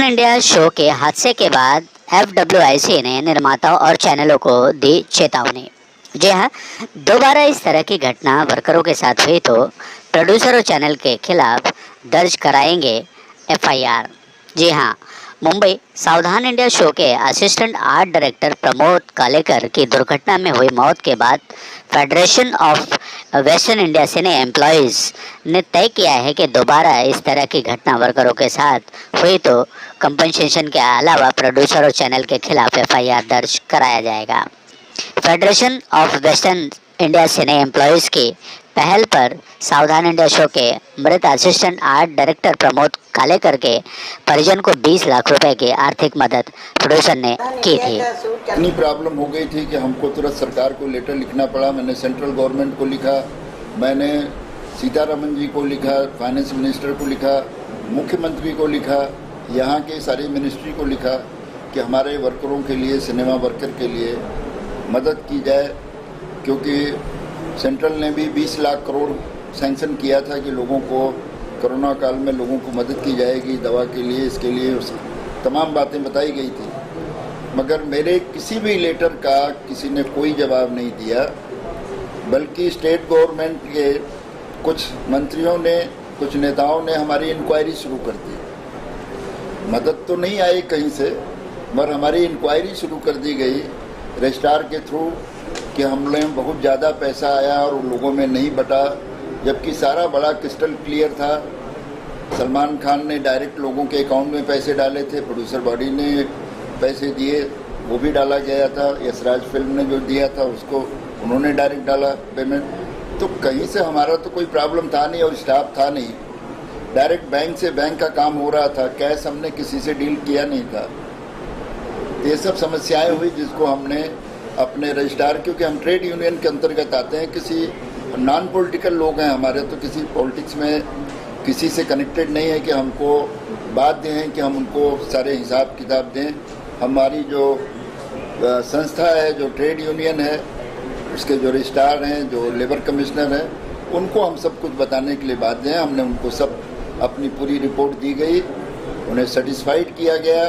India show के हादसे के बाद एफडब्ल्यूआईसी ने निर्माताओं और चैनलों को दी चेतावनी। जी हाँ, दोबारा इस तरह की घटना वर्करों के साथ हुई तो प्रोड्यूसर और चैनल के खिलाफ दर्ज कराएंगे एफआईआर। जी हाँ, मुंबई सावधान इंडिया शो के assistant art director Pramod Kalekar की दुर्घटना में हुई मौत के बाद federation of western India cine employees ने तय किया है कि दोबारा इस तरह की घटना वर्करों के साथ हुई तो कंपनसेशन के अलावा प्रोड्यूसर और चैनल के खिलाफ एफआईआर दर्ज कराया जाएगा। Federation of western India cine employees की पहल पर सावधान इंडिया शो के मृत assistant art director Pramod Kalekar के परिजन को 20 लाख रुपए की आर्थिक मदद प्रोड्यूसर ने की थी। इतनी प्रॉब्लम हो गई थी कि हमको तुरंत सरकार को लेटर लिखना पड़ा। मैंने सेंट्रल गवर्नमेंट को लिखा, मैंने सीतारमन जी को लिखा, फाइनेंस मिनिस्टर को लिखा, मुख्यमंत्री को लिखा, यहाँ के सारी मिनिस्ट्री को लिखा कि हमारे वर्करों के लिए, सिनेमा वर्कर के लिए मदद की जाए, क्योंकि सेंट्रल ने भी 20 लाख करोड़ सैंक्शन किया था कि लोगों को कोरोना काल में लोगों को मदद की जाएगी दवा के लिए, इसके लिए तमाम बातें बताई गई थी। मगर मेरे किसी भी लेटर का किसी ने कोई जवाब नहीं दिया, बल्कि स्टेट गवर्नमेंट के कुछ मंत्रियों ने, कुछ नेताओं ने हमारी इंक्वायरी शुरू कर दी। मदद तो नहीं आई कहीं से, मगर हमारी इंक्वायरी शुरू कर दी गई रजिस्ट्रार के थ्रू कि हम लोग बहुत ज़्यादा पैसा आया और उन लोगों में नहीं बटा, जबकि सारा बड़ा क्रिस्टल क्लियर था। सलमान खान ने डायरेक्ट लोगों के अकाउंट में पैसे डाले थे, प्रोड्यूसर बॉडी ने पैसे दिए, वो भी डाला गया था। यशराज फिल्म ने जो दिया था उसको उन्होंने डायरेक्ट डाला पेमेंट। तो कहीं से हमारा तो कोई प्रॉब्लम था नहीं और स्टाफ था नहीं, डायरेक्ट बैंक से बैंक का काम हो रहा था, कैश हमने किसी से डील किया नहीं था। ये सब समस्याएं हुई जिसको हमने अपने रजिस्ट्रार, क्योंकि हम ट्रेड यूनियन के अंतर्गत आते हैं, किसी नॉन पॉलिटिकल लोग हैं हमारे, तो किसी पॉलिटिक्स में किसी से कनेक्टेड नहीं है कि हमको बाध्य हैं कि हम उनको सारे हिसाब किताब दें। हमारी जो संस्था है, जो ट्रेड यूनियन है, उसके जो रजिस्ट्रार हैं, जो लेबर कमिश्नर हैं, उनको हम सब कुछ बताने के लिए बाध्य हैं। हमने उनको सब अपनी पूरी रिपोर्ट दी गई, उन्हें सेटिस्फाइड किया गया,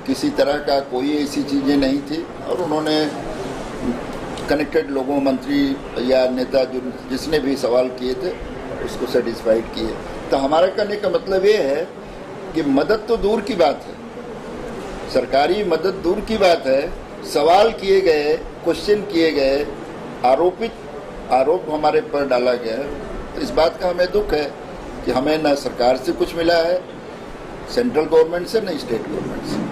किसी तरह का कोई ऐसी चीज़ें नहीं थी। और उन्होंने कनेक्टेड लोगों, मंत्री या नेता जो जिसने भी सवाल किए थे उसको सेटिस्फाइड किए। तो हमारा कहने का मतलब ये है कि मदद तो दूर की बात है, सरकारी मदद दूर की बात है, सवाल किए गए, क्वेश्चन किए गए, आरोप हमारे पर डाला गया। तो इस बात का हमें दुख है कि हमें न सरकार से कुछ मिला है, सेंट्रल गवर्नमेंट से, न स्टेट गवर्नमेंट से।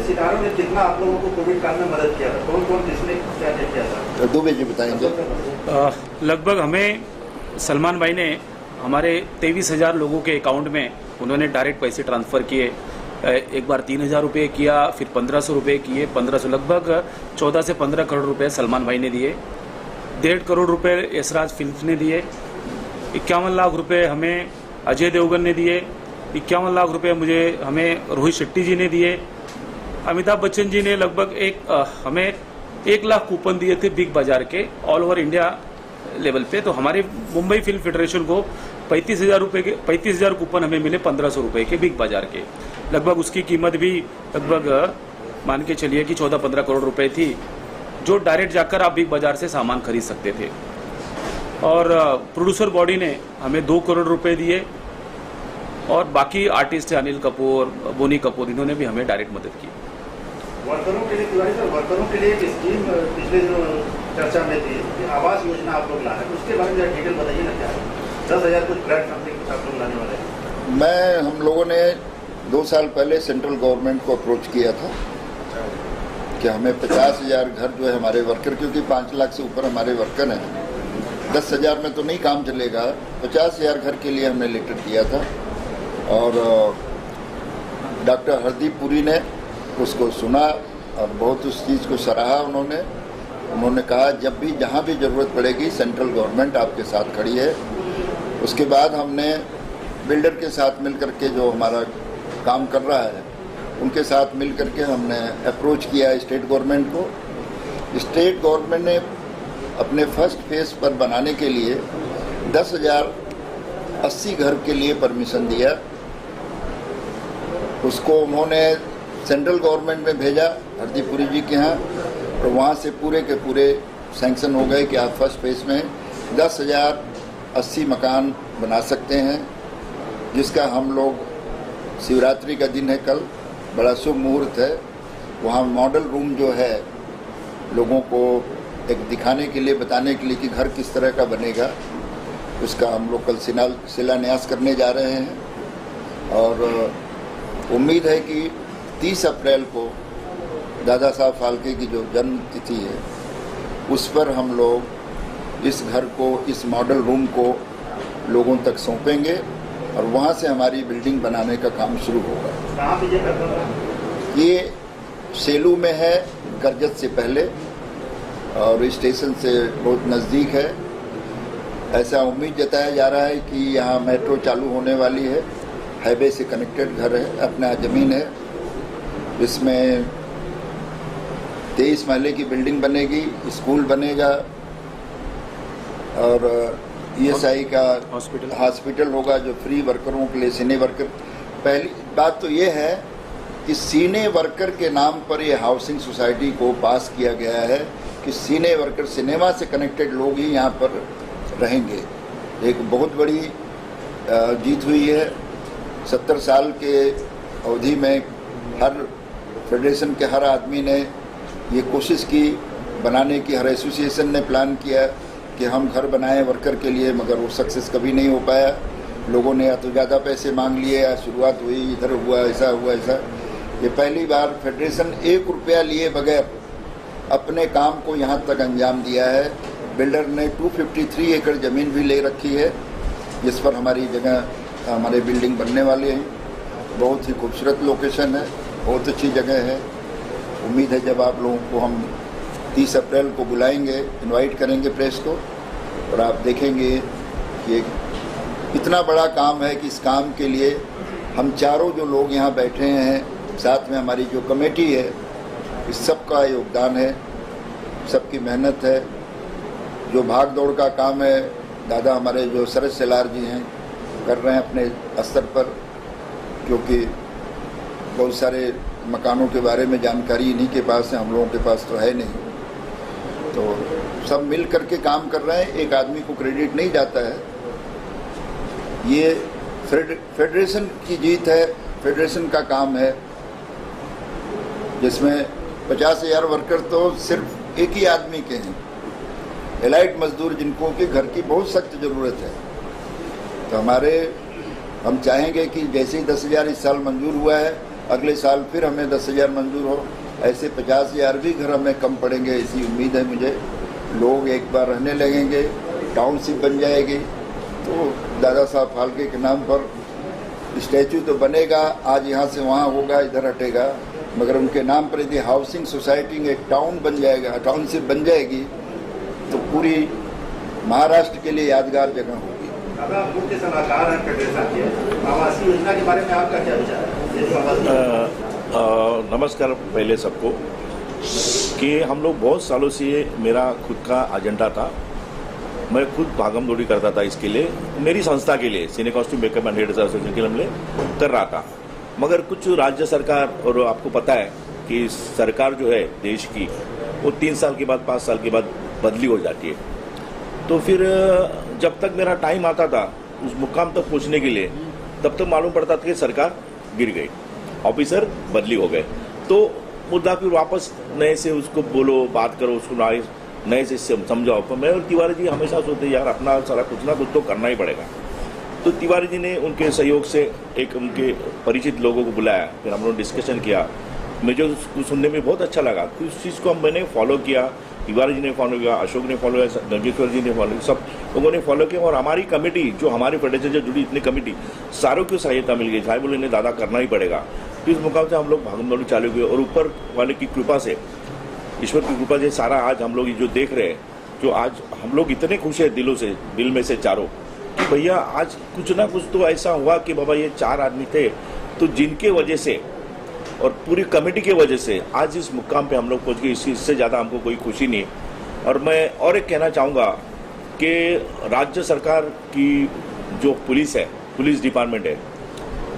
सितारों ने कितना आप लोगों को कोविड काल में मदद किया था, कौन किसने क्या किया था? दुबे जी बताएंगे। लगभग हमें सलमान भाई ने हमारे 23,000 लोगों के अकाउंट में उन्होंने डायरेक्ट पैसे ट्रांसफ़र किए। एक बार 3,000 रुपये किया, फिर 1,500 रुपये किए, 1,500 लगभग 14 से 15 करोड़ रुपए सलमान भाई ने दिए। 1.5 करोड़ रुपए यशराज फिल्म्स ने दिए। 51 लाख रुपए हमें अजय देवगन ने दिए। 51 लाख रुपए हमें रोहित शेट्टी जी ने दिए। अमिताभ बच्चन जी ने लगभग हमें 1 लाख कूपन दिए थे बिग बाजार के, ऑल ओवर इंडिया लेवल पे। तो हमारे मुंबई फिल्म फेडरेशन को 35,000 कूपन हमें मिले 1,500 रुपए के बिग बाजार के। लगभग उसकी कीमत भी लगभग मान के चलिए कि 14-15 करोड़ रुपए थी, जो डायरेक्ट जाकर आप बिग बाजार से सामान खरीद सकते थे। और प्रोड्यूसर बॉडी ने हमें 2 करोड़ रुपए दिए। और बाकी आर्टिस्ट अनिल कपूर, बोनी कपूर, इन्होंने भी हमें डायरेक्ट मदद की। वर्करों के लिए तिवारी सर, वर्करों के लिए एक स्कीम पिछले जो चर्चा में थी, आवास योजना आप लोग ला रहे हैं, उसके बारे में डिटेल बताइए ना। क्या 10,000 कुछ फ्लैट समथिंग आप लोग लाने वाले हैं? हम लोगों ने 2 साल पहले सेंट्रल गवर्नमेंट को अप्रोच किया था कि हमें 50,000 घर जो है हमारे वर्कर, क्योंकि 5 लाख से ऊपर हमारे वर्कर हैं, 10,000 में तो नहीं काम चलेगा, 50,000 घर के लिए हमने लेटर दिया था। और डॉक्टर हरदीप पुरी ने उसको सुना और बहुत उस चीज़ को सराहा। उन्होंने कहा जब भी जहाँ भी ज़रूरत पड़ेगी सेंट्रल गवर्नमेंट आपके साथ खड़ी है। उसके बाद हमने बिल्डर के साथ मिल करके, जो हमारा काम कर रहा है, उनके साथ मिल करके हमने अप्रोच किया स्टेट गवर्नमेंट को। स्टेट गवर्नमेंट ने अपने फर्स्ट फेज पर बनाने के लिए 10,080 घर के लिए परमिशन दिया। उसको उन्होंने सेंट्रल गवर्नमेंट में भेजा हरदीपुरी जी के यहाँ, और वहाँ से पूरे के पूरे सैंक्शन हो गए कि आप फर्स्ट फेज में 10,080 मकान बना सकते हैं, जिसका हम लोग शिवरात्रि का दिन है कल, बड़ा शुभ मुहूर्त है। वहाँ मॉडल रूम जो है लोगों को एक दिखाने के लिए, बताने के लिए कि घर किस तरह का बनेगा, उसका हम लोग कल शिलान्यास करने जा रहे हैं। और उम्मीद है कि 30 अप्रैल को दादा साहब फाल्के की जो जन्म तिथि है उस पर हम लोग इस घर को, इस मॉडल रूम को लोगों तक सौंपेंगे और वहाँ से हमारी बिल्डिंग बनाने का काम शुरू होगा। कहाँ पे ये घर बन रहा है? ये सेलू में है, करजत से पहले, और स्टेशन से बहुत नज़दीक है। ऐसा उम्मीद जताया जा रहा है कि यहाँ मेट्रो चालू होने वाली है, हाईवे से कनेक्टेड घर है, अपना ज़मीन है। इसमें 23 महले की बिल्डिंग बनेगी, स्कूल बनेगा और ESI का हॉस्पिटल होगा जो फ्री वर्करों के लिए, सीने वर्कर। पहली बात तो ये है कि सीने वर्कर के नाम पर ये हाउसिंग सोसाइटी को पास किया गया है कि सीने वर्कर, सिनेमा से कनेक्टेड लोग ही यहाँ पर रहेंगे। एक बहुत बड़ी जीत हुई है। 70 साल के अवधि में हर फेडरेशन के हर आदमी ने ये कोशिश की बनाने की, हर एसोसिएशन ने प्लान किया कि हम घर बनाएं वर्कर के लिए, मगर वो सक्सेस कभी नहीं हो पाया। लोगों ने या तो ज़्यादा पैसे मांग लिए, या शुरुआत हुई इधर हुआ, ऐसा हुआ ऐसा। ये पहली बार फेडरेशन 1 रुपया लिए बगैर अपने काम को यहाँ तक अंजाम दिया है। बिल्डर ने 253 एकड़ ज़मीन भी ले रखी है, जिस पर हमारी जगह, हमारे बिल्डिंग बनने वाले हैं। बहुत ही खूबसूरत लोकेशन है, बहुत अच्छी जगह है। उम्मीद है जब आप लोगों को हम 30 अप्रैल को बुलाएंगे, इनवाइट करेंगे प्रेस को, और आप देखेंगे कि इतना बड़ा काम है कि इस काम के लिए हम चारों जो लोग यहाँ बैठे हैं, साथ में हमारी जो कमेटी है, इस सब का योगदान है, सबकी मेहनत है। जो भाग दौड़ का काम है दादा हमारे जो शरद सेलार जी हैं कर रहे हैं अपने स्तर पर, क्योंकि बहुत सारे मकानों के बारे में जानकारी इन्हीं के पास है, हम लोगों के पास तो है नहीं। तो सब मिल करके काम कर रहे हैं, एक आदमी को क्रेडिट नहीं जाता है। ये फेडरेशन की जीत है, फेडरेशन का काम है, जिसमें 50,000 वर्कर तो सिर्फ एक ही आदमी के हैं, एलाइट मजदूर जिनको कि घर की बहुत सख्त ज़रूरत है। तो हम चाहेंगे कि जैसे ही 10,000 इस साल मंजूर हुआ है, अगले साल फिर हमें 10,000 मंजूर हो, ऐसे 50,000 भी घर हमें कम पड़ेंगे, ऐसी उम्मीद है मुझे। लोग एक बार रहने लगेंगे, टाउनशिप बन जाएगी, तो दादा साहब फाल्के के नाम पर स्टैचू तो बनेगा, आज यहाँ से वहाँ होगा, इधर हटेगा, मगर उनके नाम पर यदि हाउसिंग सोसाइटी एक टाउन बन जाएगा, टाउनशिप बन जाएगी, तो पूरी महाराष्ट्र के लिए यादगार जगह होगी। दादा मुख्य सलाहकार हैं फेडरेशन के, आवासीय योजना के बारे में आपका क्या विचार है? नमस्कार पहले सबको, कि हम लोग बहुत सालों से, मेरा खुद का एजेंडा था, मैं खुद भागम दौड़ी करता था इसके लिए, मेरी संस्था के लिए, cine costume makeup and hairs association के लिए कर रहा था। मगर कुछ राज्य सरकार, और आपको पता है कि सरकार जो है देश की, वो 3 साल के बाद, 5 साल के बाद बदली हो जाती है। तो फिर जब तक मेरा टाइम आता था उस मुकाम तक पहुंचने के लिए, तब तक मालूम पड़ता था कि सरकार गिर गई, ऑफिसर बदली हो गए। तो मुद्दा फिर वापस नए से उसको बोलो, बात करो, उसको नए से समझाओ। तो मैं और तिवारी जी हमेशा सोचते यार अपना सारा कुछ ना कुछ तो करना ही पड़ेगा। तो तिवारी जी ने उनके सहयोग से एक उनके परिचित लोगों को बुलाया, फिर हम लोग डिस्कशन किया। मुझे उसको सुनने में बहुत अच्छा लगा, तो उस चीज़ को मैंने फॉलो किया, तिवारी जी ने फॉलो किया, अशोक ने फॉलो किया, नरगेश्वर जी ने फॉलो किया, सब लोगों ने फॉलो किया। और हमारी कमेटी, जो हमारी फेडरेशन से जुड़ी इतनी कमेटी, सारों की सहायता मिल गई। साहब बोले नहीं दादा करना ही पड़ेगा। तो इस मुकाम से हम लोग भागम दौड़ी चालू हुए, और ऊपर वाले की कृपा से, ईश्वर की कृपा से सारा आज हम लोग जो देख रहे हैं, जो आज हम लोग इतने खुश हैं दिलों से, दिल में से चारों, कि भैया आज कुछ ना कुछ तो ऐसा हुआ कि बाबा ये 4 आदमी थे, तो जिनके वजह से और पूरी कमेटी के वजह से आज इस मुकाम पे हम लोग पहुंच गए। इससे ज़्यादा हमको कोई खुशी नहीं। और मैं और एक कहना चाहूँगा कि राज्य सरकार की जो पुलिस है, पुलिस डिपार्टमेंट है,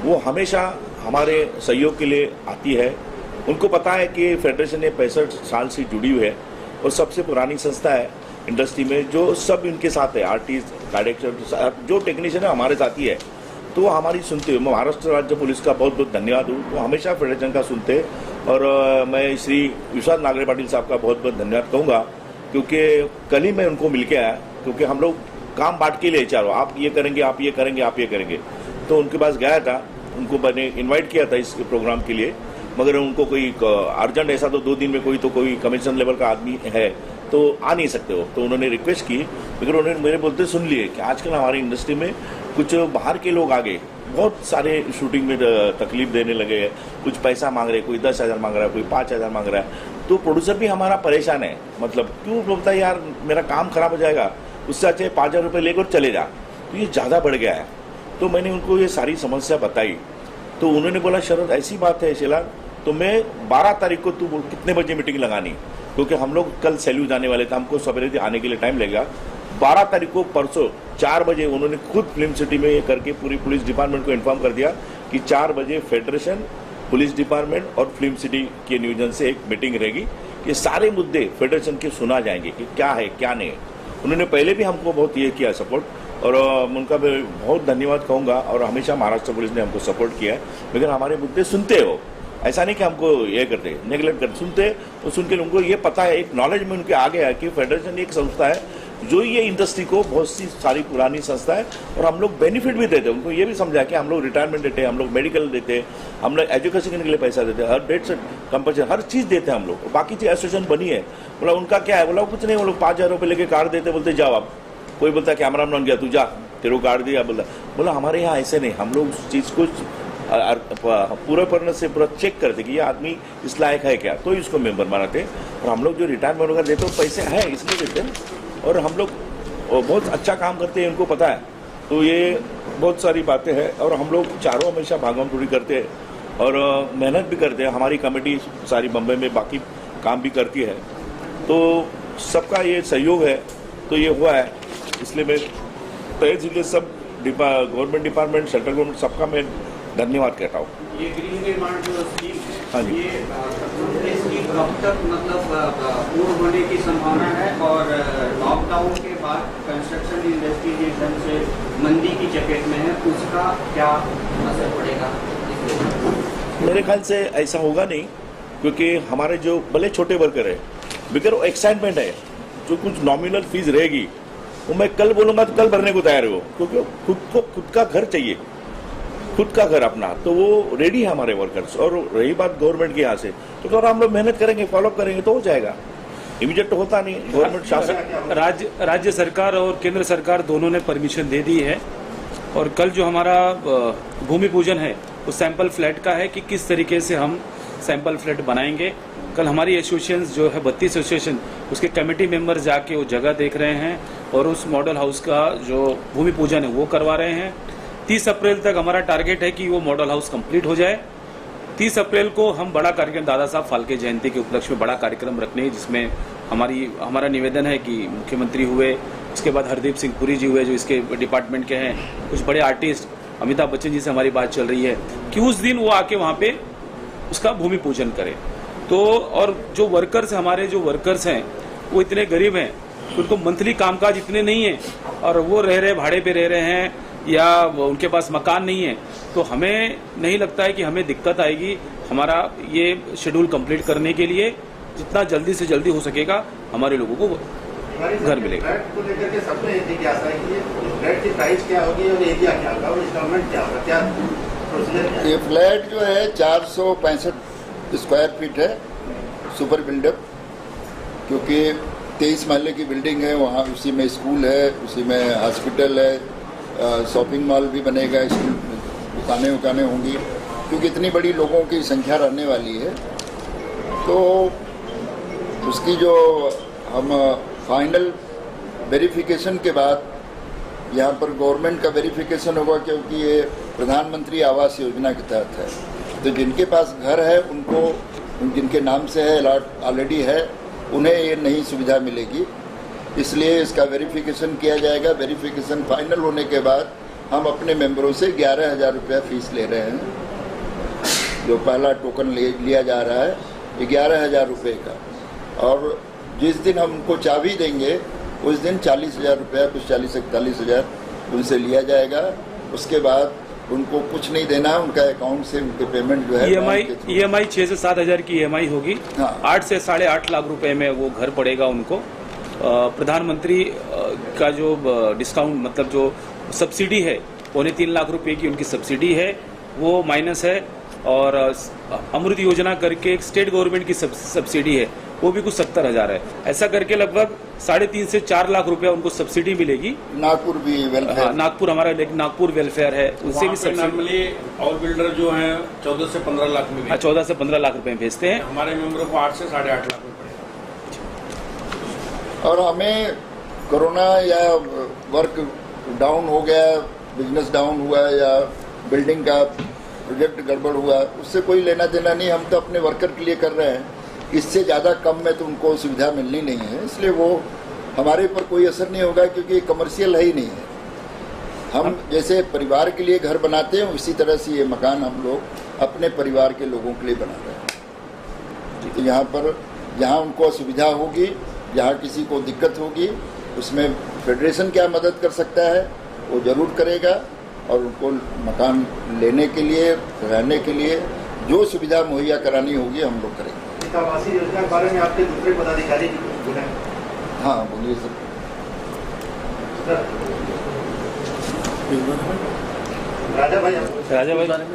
वो हमेशा हमारे सहयोग के लिए आती है। उनको पता है कि फेडरेशन ने 65 साल से जुड़ी हुई है और सबसे पुरानी संस्था है इंडस्ट्री में, जो सब इनके साथ है, आर्टिस्ट, डायरेक्टर, जो टेक्नीशियन है हमारे साथ ही है। तो हमारी सुनते हुए महाराष्ट्र राज्य पुलिस का बहुत बहुत धन्यवाद हूँ। तो हमेशा फेडरेशन का सुनते, और मैं श्री विश्वास नागरे पाटिल साहब का बहुत बहुत धन्यवाद कहूँगा, क्योंकि कल ही मैं उनको मिल के आया, क्योंकि हम लोग काम बांट के लिए चारों, आप ये करेंगे, आप ये करेंगे, आप ये करेंगे। तो उनके पास गया था, उनको मैंने इन्वाइट किया था इस प्रोग्राम के लिए, मगर उनको कोई अर्जेंट ऐसा तो 2 दिन में कोई कमीशन लेवल का आदमी है तो आ नहीं सकते हो। तो उन्होंने रिक्वेस्ट की, मगर उन्होंने मेरे बोलते सुन लिए कि आजकल हमारी इंडस्ट्री में कुछ बाहर के लोग आ गए, बहुत सारे शूटिंग में तकलीफ देने लगे हैं, कुछ पैसा मांग रहे, कोई 10,000 मांग रहा है, कोई 5,000 मांग रहा है। तो प्रोड्यूसर भी हमारा परेशान है, मतलब क्यों बोलता है यार मेरा काम खराब हो जाएगा, उससे अच्छे 5,000 रुपये लेकर चले जा। तो ये ज़्यादा बढ़ गया है। तो मैंने उनको ये सारी समस्या बताई, तो उन्होंने बोला शरद ऐसी बात है शिला, तो मैं 12 तारीख को तू कितने बजे मीटिंग लगानी, क्योंकि हम लोग कल सेल्यू जाने वाले थे, हमको सवेरे आने के लिए टाइम लगेगा। 12 तारीख को परसों 4 बजे उन्होंने खुद फिल्म सिटी में ये करके पूरी पुलिस डिपार्टमेंट को इन्फॉर्म कर दिया कि 4 बजे फेडरेशन, पुलिस डिपार्टमेंट और फिल्म सिटी के नियोजन से एक मीटिंग रहेगी। ये सारे मुद्दे फेडरेशन के सुना जाएंगे कि क्या है क्या नहीं। उन्होंने पहले भी हमको बहुत ये किया सपोर्ट, और उनका मैं बहुत धन्यवाद कहूँगा। और हमेशा महाराष्ट्र पुलिस ने हमको सपोर्ट किया है, लेकिन हमारे मुद्दे सुनते हो, ऐसा नहीं कि हमको ये करते नेगलेक्ट करते, सुनते और सुन के उनको ये पता है, एक नॉलेज में उनके आ गया है कि फेडरेशन एक संस्था है जो ये इंडस्ट्री को बहुत सी सारी पुरानी संस्था है, और हम लोग बेनिफिट भी देते हैं। उनको ये भी समझा कि हम लोग रिटायरमेंट देते हैं, हम लोग मेडिकल देते हैं, हम लोग एजुकेशन के लिए पैसा देते हैं, हर डेट से कंपल्सरी हर चीज़ देते हैं हम लोग। बाकी चीज़ एसोसिएशन बनी है, बोला उनका क्या है, बोला कुछ नहीं, वो लोग 5,000 रुपये लेके कार्ड देते, बोलते जाओ आप। कोई बोलता कैमरा बन गया तू जा, तेरे को कार्ड दिया, बोला हमारे यहाँ ऐसे नहीं, हम लोग उस चीज़ को पूरा पढ़ने से पूरा चेक करते कि ये आदमी इस लायक है क्या, तो इसको मेंबर बनाते। और हम लोग जो रिटायरमेंट वगैरह देते हैं पैसे हैं इसलिए देते हैं, और हम लोग बहुत अच्छा काम करते हैं, उनको पता है। तो ये बहुत सारी बातें हैं, और हम लोग चारों हमेशा भागम थोड़ी करते हैं और मेहनत भी करते हैं। हमारी कमेटी सारी बम्बई में बाकी काम भी करती है, तो सबका ये सहयोग है, तो ये हुआ है। इसलिए मैं तय जिले सब गवर्नमेंट डिपार्टमेंट, सेंट्रल गवर्नमेंट, सबका मैं धन्यवाद कहता हूँ। ये गृह निर्माण जो स्कीम है, हाँ जी, ये इसकी कब तक मतलब पूर्ण होने की संभावना है, और लॉकडाउन के बाद कंस्ट्रक्शन इंडस्ट्री जिस ढंग से मंदी की चपेट में है, उसका क्या असर पड़ेगा? मेरे ख्याल से ऐसा होगा नहीं, क्योंकि हमारे जो भले छोटे वर्कर है, बिगर एक्साइटमेंट है, जो कुछ नॉमिनल फीस रहेगी वो मैं कल बोलूँगा तो कल भरने को तैयार हो, क्योंकि खुद का घर चाहिए, खुद का घर अपना, तो वो रेडी है हमारे वर्कर्स। और रही बात गवर्नमेंट के यहाँ से, तो अगर हम लोग मेहनत करेंगे, फॉलोअप करेंगे तो हो जाएगा। इमीडिएट तो होता नहीं, गवर्नमेंट शासन, राज्य सरकार और केंद्र सरकार दोनों ने परमिशन दे दी है। और कल जो हमारा भूमि पूजन है वो सैंपल फ्लैट का है कि किस तरीके से हम सैंपल फ्लैट बनाएंगे। कल हमारी एसोसिएशन जो है 32 एसोसिएशन, उसके कमेटी मेंबर जाके वो जगह देख रहे हैं और उस मॉडल हाउस का जो भूमि पूजन है वो करवा रहे हैं। 30 अप्रैल तक हमारा टारगेट है कि वो मॉडल हाउस कंप्लीट हो जाए। 30 अप्रैल को हम बड़ा कार्यक्रम दादा साहब फाल्के जयंती के उपलक्ष्य में बड़ा कार्यक्रम रखने हैं, जिसमें हमारा निवेदन है कि मुख्यमंत्री हुए, उसके बाद हरदीप सिंह पुरी जी हुए जो इसके डिपार्टमेंट के हैं, कुछ बड़े आर्टिस्ट, अमिताभ बच्चन जी से हमारी बात चल रही है कि उस दिन वो आके वहाँ पे उसका भूमि पूजन करें। तो और जो वर्कर्स, हमारे जो वर्कर्स हैं वो इतने गरीब हैं, उनको मंथली कामकाज इतने नहीं है, और वो भाड़े पे रह रहे हैं या उनके पास मकान नहीं है, तो हमें नहीं लगता है कि हमें दिक्कत आएगी हमारा ये शेड्यूल कंप्लीट करने के लिए। जितना जल्दी से जल्दी हो सकेगा हमारे लोगों को घर मिलेगा। फ्लैट को लेकर के सबने एक जिज्ञासा है कि फ्लैट की प्राइस क्या होगी और एरिया क्या होगा और इंस्टॉलमेंट क्या होगा, क्या प्रोसीजर क्या है? ये फ्लैट जो है 465 स्क्वायर फीट है, सुपर बिल्डअप, क्योंकि 23 महले की बिल्डिंग है वहाँ, उसी में स्कूल है, उसी में हॉस्पिटल है, शॉपिंग मॉल भी बनेगा, स्कूल दुकानें उकानें होंगी, क्योंकि इतनी बड़ी लोगों की संख्या रहने वाली है। तो उसकी जो हम फाइनल वेरिफिकेशन के बाद यहाँ पर गवर्नमेंट का वेरिफिकेशन होगा, क्योंकि ये प्रधानमंत्री आवास योजना के तहत है, तो जिनके पास घर है उनको, जिनके नाम से है, अलॉट ऑलरेडी है, उन्हें ये नई सुविधा मिलेगी। इसलिए इसका वेरिफिकेशन किया जाएगा। वेरिफिकेशन फाइनल होने के बाद हम अपने मेंबरों से 11,000 रुपया फीस ले रहे हैं। जो पहला टोकन लिया जा रहा है 11,000 रुपये का, और जिस दिन हम उनको चाबी देंगे उस दिन 40,000 रुपया, कुछ 40-41,000 उनसे लिया जाएगा। उसके बाद उनको कुछ नहीं देना है, उनका अकाउंट से उनके पेमेंट जो है EMI 6 से 7 हज़ार की EMI होगी। हाँ। 8 से 8.5 लाख रुपए में वो घर पड़ेगा उनको। प्रधानमंत्री का जो डिस्काउंट, मतलब जो सब्सिडी है, 3.25 लाख रुपए की उनकी सब्सिडी है, वो माइनस है। और अमृत योजना करके एक स्टेट गवर्नमेंट की सब्सिडी है, वो भी कुछ 70,000 है। ऐसा करके लगभग 3.5 से 4 लाख रुपया उनको सब्सिडी मिलेगी। नागपुर भी वेलफेयर, हाँ, नागपुर हमारा, लेकिन नागपुर वेलफेयर है, उनसे भी सब्सिडी। नॉर्मली ऑल बिल्डर जो हैं 14 से 15 लाख में, 14 से 15 लाख रुपए भेजते हैं। हमारे मेंबरों को 8 से 8.5 लाख में पड़ेगा। और हमें कोरोना या वर्क डाउन हो गया, बिजनेस डाउन हुआ, या बिल्डिंग का प्रोजेक्ट गड़बड़ हुआ, उससे कोई लेना देना नहीं। हम तो अपने वर्कर के लिए कर रहे हैं, इससे ज़्यादा कम में तो उनको सुविधा मिलनी नहीं है, इसलिए वो हमारे ऊपर कोई असर नहीं होगा, क्योंकि कमर्शियल है ही नहीं है। हम जैसे परिवार के लिए घर बनाते हैं, उसी तरह से ये मकान हम लोग अपने परिवार के लोगों के लिए बना रहे हैं। तो यहाँ पर जहाँ उनको असुविधा होगी, जहाँ किसी को दिक्कत होगी, उसमें फेडरेशन क्या मदद कर सकता है वो ज़रूर करेगा, और उनको मकान लेने के लिए, रहने के लिए जो सुविधा मुहैया करानी होगी हम लोग करेंगे। आवासीय योजना के बारे में आपके दूसरे पदाधिकारी बोले? हाँ, बोलिए सर। राजा भाई,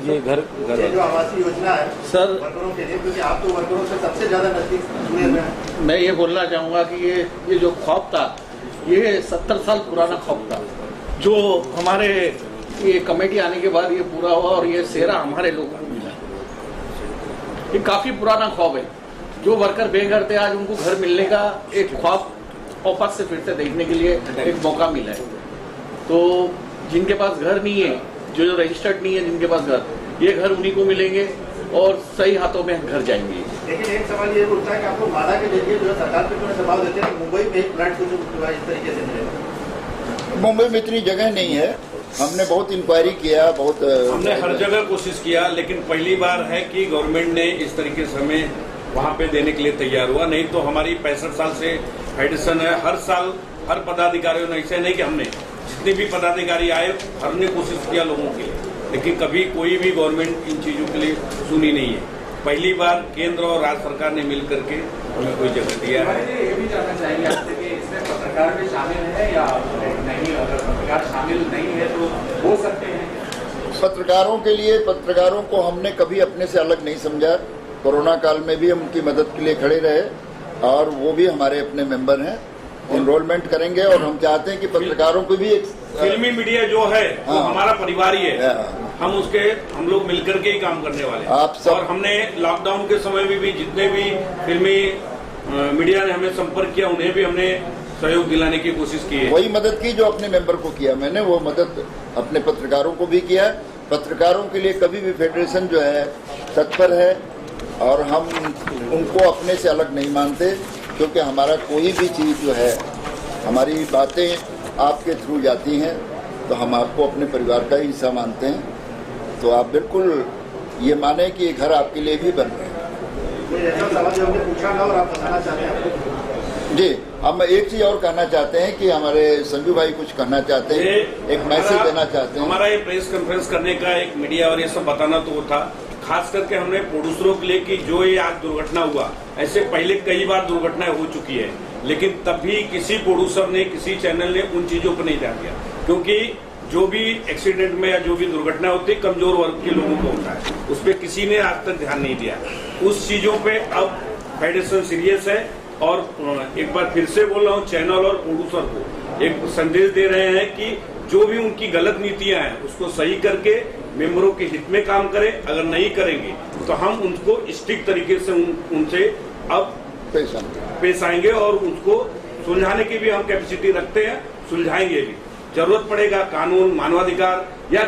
ये घर ये जो आवासीय योजना है सर, वर्करों के लिए, क्योंकि आप तो वर्करों से सबसे ज्यादा नजदीक जुड़े हुए हैं। मैं ये बोलना चाहूँगा कि ये जो खौफ था, ये 70 साल पुराना खौफ था, जो हमारे ये कमेटी आने के बाद ये पूरा हुआ, और ये सेहरा हमारे लोगों को मिला। ये काफ़ी पुराना खौफ है। जो वर्कर बेघर थे, आज उनको घर मिलने का एक ख्वाब वापस से फिर से देखने के लिए एक मौका मिला है। तो जिनके पास घर नहीं है, जो रजिस्टर्ड नहीं है, जिनके पास घर, ये घर उन्हीं को मिलेंगे और सही हाथों में घर जाएंगे। लेकिन एक सवाल ये उठता है कि आपको मादा के जरिए जो है सरकार पे जो दबाव देते हैं, मुंबई में एक फ्लैट को जो इस तरीके से मिलेगा। मुंबई में इतनी जगह नहीं है, हमने बहुत इंक्वायरी किया, बहुत हमने हर जगह कोशिश किया, लेकिन पहली बार है कि गवर्नमेंट ने इस तरीके से हमें वहाँ पे देने के लिए तैयार हुआ। नहीं तो हमारी 65 साल से फेडरेशन है, हर साल हर पदाधिकारियों ने, ऐसे नहीं कि हमने, जितने भी पदाधिकारी आए हर ने कोशिश किया लोगों के लिए, लेकिन कभी कोई भी गवर्नमेंट इन चीज़ों के लिए सुनी नहीं है। पहली बार केंद्र और राज्य सरकार ने मिल करके हमें कोई जगह दिया है। ये भी जानना चाहेंगे आपसे कि इसमें पत्रकार भी शामिल है या नहीं? अगर पत्रकार शामिल नहीं है तो हो सकते हैं? पत्रकारों के लिए, पत्रकारों को हमने कभी अपने से अलग नहीं समझा। कोरोना काल में भी हम उनकी मदद के लिए खड़े रहे, और वो भी हमारे अपने मेंबर हैं, इनरोलमेंट करेंगे। और हम चाहते हैं कि पत्रकारों को भी एक फिल्मी मीडिया जो है वो हाँ, हमारा परिवार ही है। हाँ, हम लोग मिलकर के ही काम करने वाले हैं। आप सब, और हमने लॉकडाउन के समय में भी जितने भी फिल्मी मीडिया ने हमें संपर्क किया, उन्हें भी हमने सहयोग दिलाने की कोशिश की है। वही मदद की जो अपने मेंबर को किया मैंने, वो मदद अपने पत्रकारों को भी किया। पत्रकारों के लिए कभी भी फेडरेशन जो है तत्पर है, और हम उनको अपने से अलग नहीं मानते, क्योंकि हमारा कोई भी चीज़ जो है, हमारी बातें आपके थ्रू जाती हैं, तो हम आपको अपने परिवार का ही हिस्सा मानते हैं। तो आप बिल्कुल ये माने कि ये घर आपके लिए भी बन रहे हैं। कोई ऐसा सवाल जो हमने पूछा ना और आप बताना चाहते हैं आपको? जी, हम एक चीज और कहना चाहते हैं कि हमारे संजू भाई कुछ कहना चाहते हैं, एक मैसेज देना चाहते हैं। हमारा ये प्रेस कॉन्फ्रेंस करने का एक मीडिया और ये सब बताना तो वो था, खास करके हमने प्रोड्यूसरों के लिए कि जो ये आज दुर्घटना हुआ, ऐसे पहले कई बार दुर्घटनाएं हो चुकी है, लेकिन तब भी किसी प्रोड्यूसर ने, किसी चैनल ने उन चीजों पर नहीं ध्यान दिया, क्योंकि जो भी एक्सीडेंट में या जो भी दुर्घटना होती है कमजोर वर्ग के लोगों को होता है, उस पर किसी ने आज तक ध्यान नहीं दिया। उस चीजों पे अब फेडरेशन सीरियस है, और एक बार फिर से बोल रहा हूँ, चैनल और प्रोड्यूसर को एक संदेश दे रहे हैं कि जो भी उनकी गलत नीतियां हैं उसको सही करके मेंबरों के हित में काम करें। अगर नहीं करेंगे तो हम उनको स्ट्रिक्ट तरीके से उनसे अब पेश आएंगे, और उसको सुलझाने की भी हम कैपेसिटी रखते हैं, सुलझाएंगे भी। जरूरत पड़ेगा कानून, मानवाधिकार या